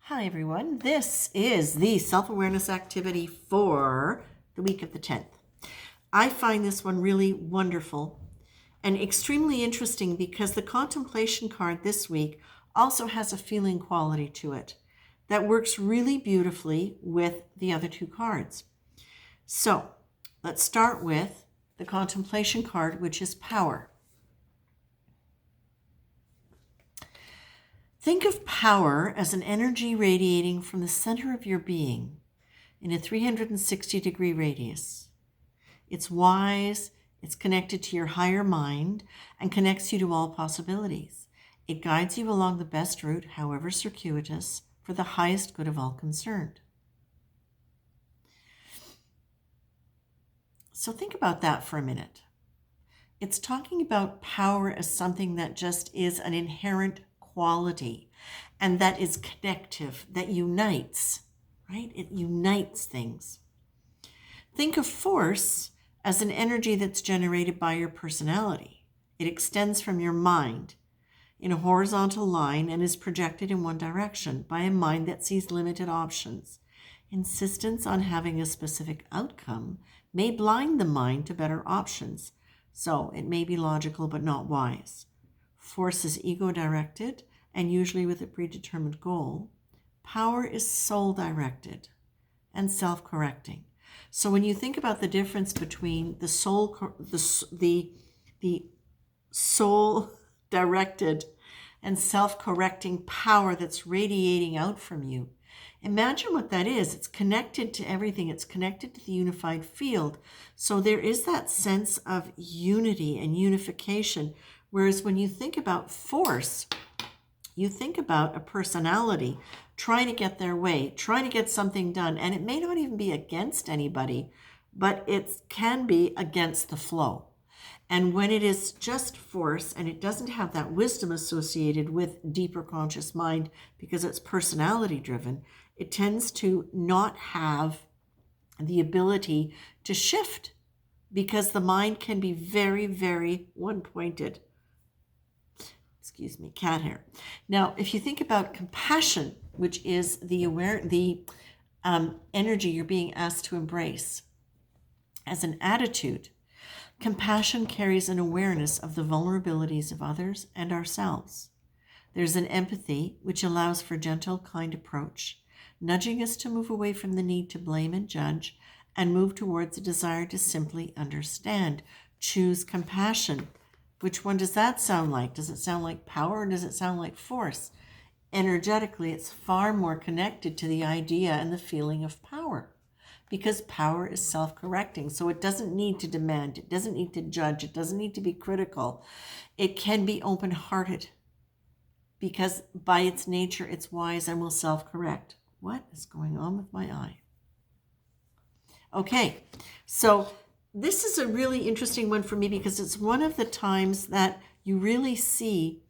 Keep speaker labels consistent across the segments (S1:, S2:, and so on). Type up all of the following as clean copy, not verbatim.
S1: Hi, everyone. This is the self-awareness activity for the week of the 10th. I find this one really wonderful and extremely interesting because the contemplation card this week also has a feeling quality to it that works really beautifully with the other two cards. So let's start with the contemplation card, which is power. Think of power as an energy radiating from the center of your being in a 360-degree radius. It's wise, it's connected to your higher mind, and connects you to all possibilities. It guides you along the best route, however circuitous, for the highest good of all concerned. So think about that for a minute. It's talking about power as something that just is an inherent quality and that is connective, that unites, right? It unites things. Think of force as an energy that's generated by your personality. It extends from your mind in a horizontal line and is projected in one direction by a mind that sees limited options. Insistence on having a specific outcome may blind the mind to better options, so it may be logical but not wise. Force is ego-directed and usually with a predetermined goal. Power is soul-directed and self-correcting. So when you think about the difference between the soul-directed and self-correcting power that's radiating out from you, imagine what that is. It's connected to everything. It's connected to the unified field. So there is that sense of unity and unification. Whereas when you think about force, you think about a personality trying to get their way, trying to get something done, and it may not even be against anybody, but it can be against the flow. And when it is just force and it doesn't have that wisdom associated with deeper conscious mind because it's personality driven, it tends to not have the ability to shift because the mind can be very, very one-pointed. Excuse me, cat hair. Now, if you think about compassion, which is the energy you're being asked to embrace as an attitude, compassion carries an awareness of the vulnerabilities of others and ourselves. There's an empathy which allows for gentle, kind approach, nudging us to move away from the need to blame and judge and move towards a desire to simply understand. Choose compassion. Which one does that sound like? Does it sound like power or does it sound like force? Energetically, it's far more connected to the idea and the feeling of power because power is self-correcting. So it doesn't need to demand, it doesn't need to judge, it doesn't need to be critical. It can be open-hearted because by its nature, it's wise and will self-correct. What is going on with my eye? Okay, so this is a really interesting one for me because it's one of the times that you really see,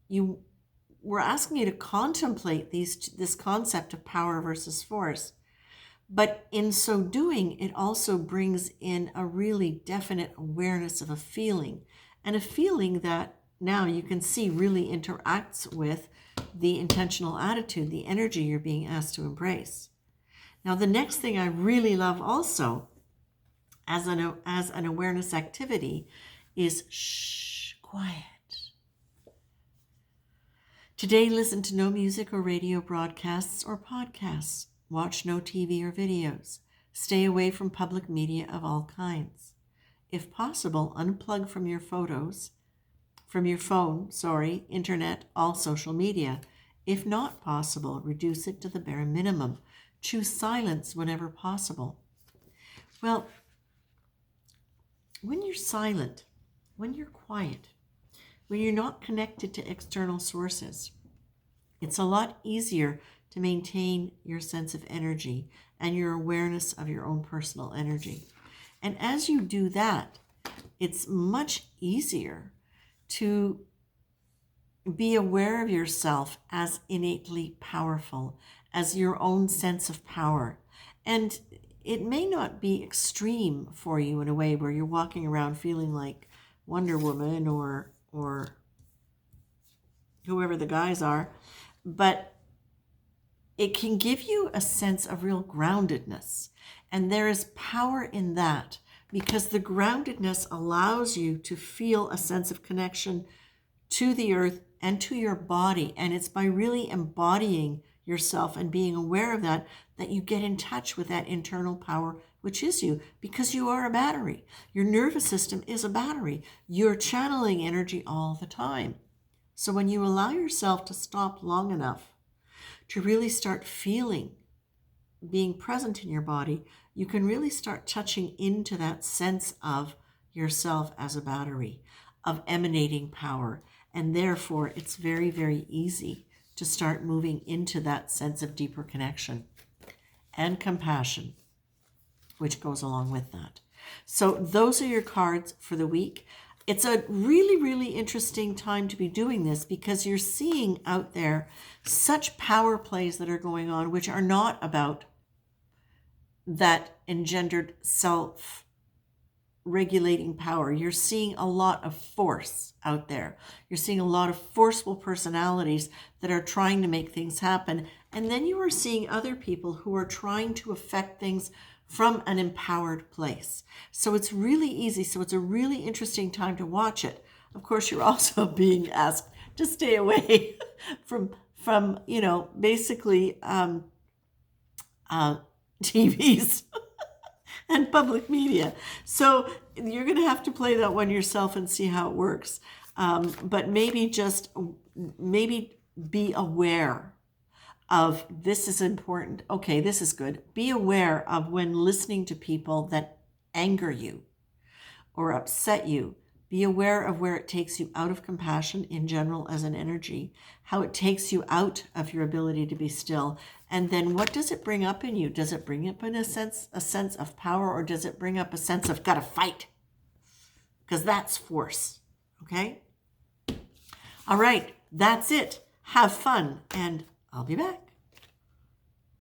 S1: we're asking you to contemplate this concept of power versus force. But in so doing, it also brings in a really definite awareness of a feeling, and a feeling that now you can see really interacts with the intentional attitude, the energy you're being asked to embrace. Now, the next thing I really love also as an awareness activity is quiet. Today, listen to no music or radio broadcasts or podcasts. Watch no TV or videos. Stay away from public media of all kinds. If possible, unplug from your phone, internet, all social media. If not possible, reduce it to the bare minimum. Choose silence whenever possible. Well, when you're silent, when you're quiet, when you're not connected to external sources, it's a lot easier to maintain your sense of energy and your awareness of your own personal energy. And as you do that, it's much easier to be aware of yourself as innately powerful, as your own sense of power. And it may not be extreme for you in a way where you're walking around feeling like Wonder Woman or whoever the guys are, but it can give you a sense of real groundedness. And there is power in that because the groundedness allows you to feel a sense of connection to the earth and to your body. And it's by really embodying yourself and being aware of that that you get in touch with that internal power, which is you, because you are a battery. Your nervous system is a battery. You're channeling energy all the time. So when you allow yourself to stop long enough to really start feeling, being present in your body, you can really start touching into that sense of yourself as a battery, of emanating power. And therefore, it's very, very easy to start moving into that sense of deeper connection and compassion, which goes along with that. So those are your cards for the week. It's a really, really interesting time to be doing this because you're seeing out there such power plays that are going on, which are not about that engendered self-regulating power. You're seeing a lot of force out there. You're seeing a lot of forceful personalities that are trying to make things happen. And then you are seeing other people who are trying to affect things from an empowered place. So it's really easy. So it's a really interesting time to watch it. Of course, you're also being asked to stay away from basically TVs and public media. So you're going to have to play that one yourself and see how it works. But maybe be aware of this is important. Okay, this is good. Be aware of when listening to people that anger you or upset you. Be aware of where it takes you out of compassion in general as an energy, how it takes you out of your ability to be still. And then what does it bring up in you? Does it bring up in a sense of power, or does it bring up a sense of gotta fight? Because that's force. Okay? All right, that's it. Have fun, and I'll be back.